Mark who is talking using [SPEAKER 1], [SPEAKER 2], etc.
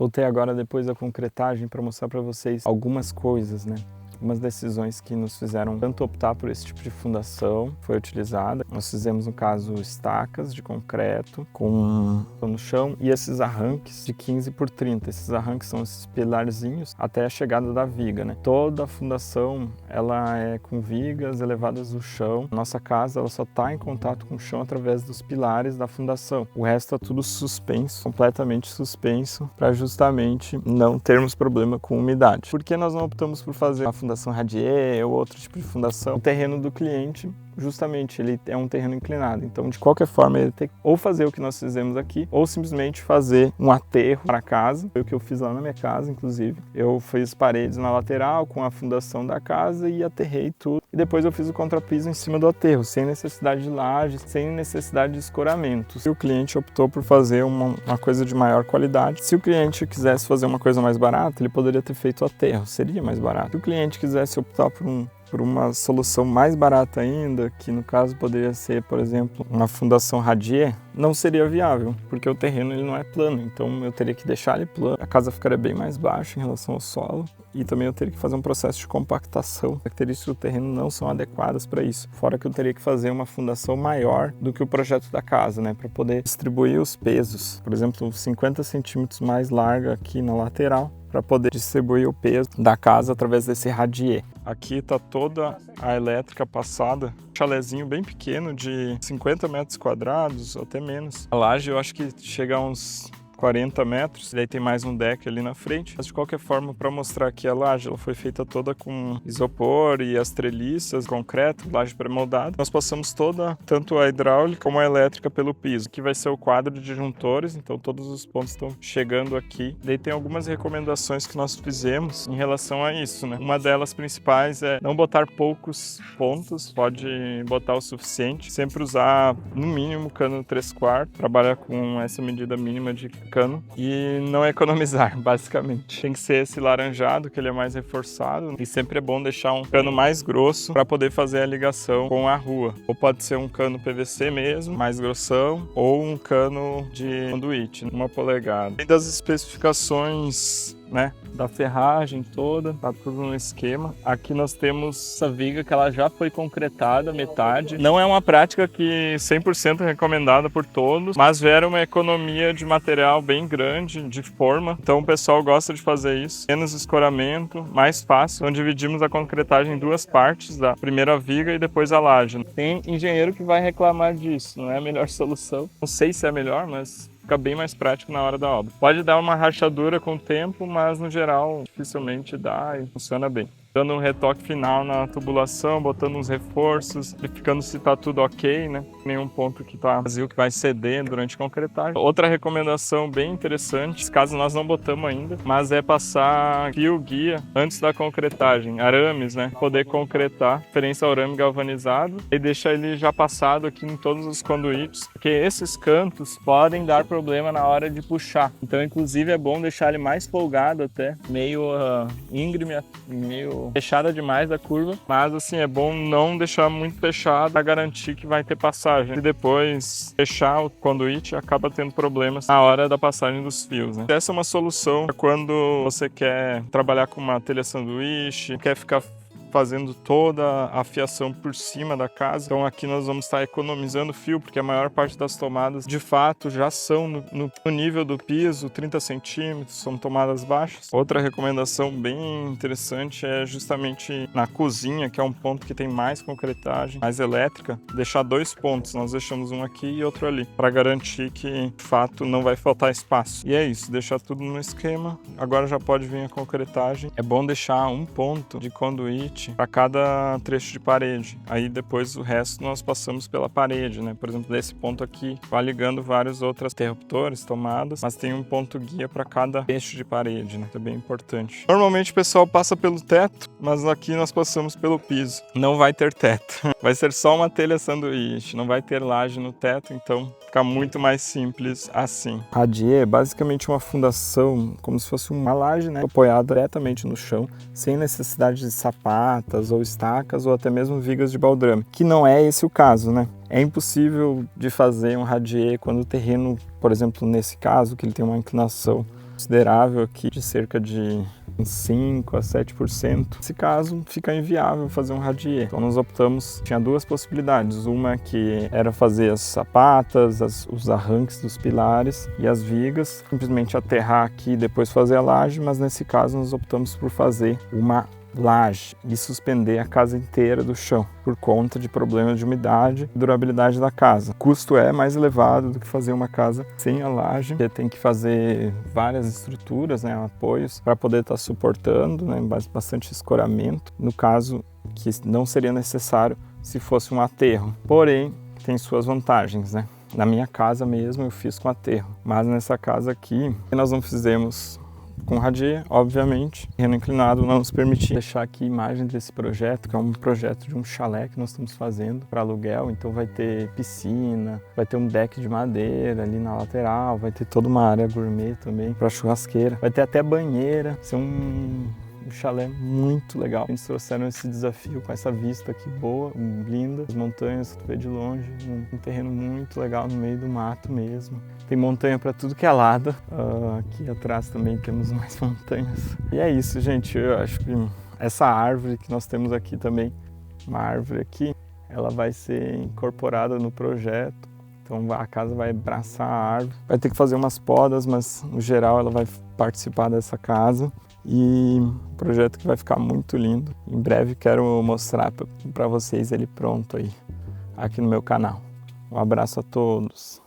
[SPEAKER 1] Voltei agora depois da concretagem para mostrar para vocês algumas coisas, né? Algumas decisões que nos fizeram tanto optar por esse tipo de fundação foi utilizada. Nós fizemos, no caso, estacas de concreto com no chão e esses arranques de 15 por 30. Esses arranques são esses pilarzinhos até a chegada da viga, né? Toda a fundação ela é com vigas elevadas do chão. Nossa casa ela só está em contato com o chão através dos pilares da fundação. O resto é tudo suspenso, completamente suspenso, para justamente não termos problema com umidade. Por que nós não optamos por fazer a fundação radier ou outro tipo de fundação? O terreno do cliente, justamente, ele é um terreno inclinado, então de qualquer forma ele tem que ou fazer o que nós fizemos aqui, ou simplesmente fazer um aterro para casa. Foi o que eu fiz lá na minha casa, inclusive. Eu fiz paredes na lateral com a fundação da casa e aterrei tudo. E depois eu fiz o contrapiso em cima do aterro, sem necessidade de laje, sem necessidade de escoramento. Se o cliente optou por fazer uma coisa de maior qualidade, se o cliente quisesse fazer uma coisa mais barata, ele poderia ter feito o aterro, seria mais barato. Se o cliente quisesse optar por uma solução mais barata ainda, que no caso poderia ser, por exemplo, uma fundação radier, não seria viável, porque o terreno ele não é plano, então eu teria que deixar ele plano, a casa ficaria bem mais baixa em relação ao solo e também eu teria que fazer um processo de compactação. As características do terreno não são adequadas para isso, fora que eu teria que fazer uma fundação maior do que o projeto da casa, né, para poder distribuir os pesos, por exemplo, 50 centímetros mais larga aqui na lateral, para poder distribuir o peso da casa através desse radier. Aqui está toda a elétrica passada, um chalezinho bem pequeno de 50 metros quadrados, até menos. A laje eu acho que chega a uns 40 metros, e daí tem mais um deck ali na frente. Mas de qualquer forma, para mostrar aqui a laje, ela foi feita toda com isopor e as treliças, concreto, laje pré-moldada. Nós passamos toda, tanto a hidráulica como a elétrica pelo piso. Aqui vai ser o quadro de disjuntores, então todos os pontos estão chegando aqui. Daí tem algumas recomendações que nós fizemos em relação a isso, né? Uma delas principais é não botar poucos pontos, pode botar o suficiente. Sempre usar, no mínimo, cano 3/4, trabalhar com essa medida mínima de cano e não economizar, basicamente. Tem que ser esse laranjado, que ele é mais reforçado, e sempre é bom deixar um cano mais grosso para poder fazer a ligação com a rua. Ou pode ser um cano PVC mesmo, mais grossão, ou um cano de conduíte, 1 polegada. E das especificações, né, da ferragem toda, tá tudo no esquema. Aqui nós temos essa viga que ela já foi concretada, metade. Não é uma prática que 100% recomendada por todos, mas gera uma economia de material bem grande, de forma. Então o pessoal gosta de fazer isso. Menos escoramento, mais fácil. Então dividimos a concretagem em 2 partes, da primeira viga e depois a laje. Tem engenheiro que vai reclamar disso, não é a melhor solução. Não sei se é a melhor, mas fica bem mais prático na hora da obra. Pode dar uma rachadura com o tempo, mas no geral dificilmente dá e funciona bem. Dando um retoque final na tubulação, botando uns reforços, verificando se está tudo ok, né? Nenhum ponto que está vazio que vai ceder durante a concretagem. Outra recomendação bem interessante, esse caso nós não botamos ainda, mas é passar fio guia antes da concretagem, arames, né? Poder concretar, referência ao arame galvanizado, e deixar ele já passado aqui em todos os conduítes, porque esses cantos podem dar problema na hora de puxar. Então, inclusive, é bom deixar ele mais folgado até, meio íngreme, meio fechada demais da curva, mas assim, é bom não deixar muito fechado para garantir que vai ter passagem. E depois fechar o conduíte acaba tendo problemas na hora da passagem dos fios, né? Essa é uma solução quando você quer trabalhar com uma telha sanduíche, quer ficar fazendo toda a fiação por cima da casa. Então aqui nós vamos estar economizando fio, porque a maior parte das tomadas de fato já são no nível do piso, 30 centímetros, são tomadas baixas. Outra recomendação bem interessante é justamente na cozinha, que é um ponto que tem mais concretagem, mais elétrica, deixar 2 pontos. Nós deixamos um aqui e outro ali, para garantir que de fato não vai faltar espaço. E é isso, deixar tudo no esquema. Agora já pode vir a concretagem. É bom deixar um ponto de conduíte para cada trecho de parede. Aí depois o resto nós passamos pela parede, né? Por exemplo, desse ponto aqui, vai ligando vários outros interruptores, tomadas, mas tem um ponto guia para cada trecho de parede, né? Isso é bem importante. Normalmente o pessoal passa pelo teto, mas aqui nós passamos pelo piso. Não vai ter teto. Vai ser só uma telha sanduíche, não vai ter laje no teto, então fica muito mais simples assim. Radier é basicamente uma fundação, como se fosse uma laje, né, apoiada diretamente no chão, sem necessidade de sapatas ou estacas ou até mesmo vigas de baldrame, que não é esse o caso, né? É impossível de fazer um radier quando o terreno, por exemplo, nesse caso, que ele tem uma inclinação considerável aqui, de cerca de 5 a 7%. Nesse caso, fica inviável fazer um radier. Então nós optamos, tinha duas possibilidades. Uma que era fazer as sapatas, os arranques dos pilares e as vigas, simplesmente aterrar aqui e depois fazer a laje, mas nesse caso nós optamos por fazer uma laje e suspender a casa inteira do chão por conta de problemas de umidade e durabilidade da casa. O custo é mais elevado do que fazer uma casa sem a laje, porque tem que fazer várias estruturas, né, apoios para poder estar suportando, né, bastante escoramento, no caso que não seria necessário se fosse um aterro. Porém, tem suas vantagens, né? Na minha casa mesmo eu fiz com aterro, mas nessa casa aqui nós não fizemos com radier, obviamente. O terreno inclinado não nos permitia. Deixar aqui imagens desse projeto, que é um projeto de um chalé que nós estamos fazendo para aluguel. Então vai ter piscina, vai ter um deck de madeira ali na lateral, vai ter toda uma área gourmet também para churrasqueira, vai ter até banheira. Vai ser um chalé muito legal. Eles trouxeram esse desafio com essa vista aqui boa, linda, as montanhas que tu vê de longe, um terreno muito legal no meio do mato mesmo. Tem montanha para tudo que é lado. Aqui atrás também temos mais montanhas. E é isso, gente. Eu acho que essa árvore que nós temos aqui também, uma árvore aqui, ela vai ser incorporada no projeto. Então a casa vai abraçar a árvore. Vai ter que fazer umas podas, mas no geral ela vai participar dessa casa. E um projeto que vai ficar muito lindo. Em breve quero mostrar para vocês ele pronto aí, aqui no meu canal. Um abraço a todos.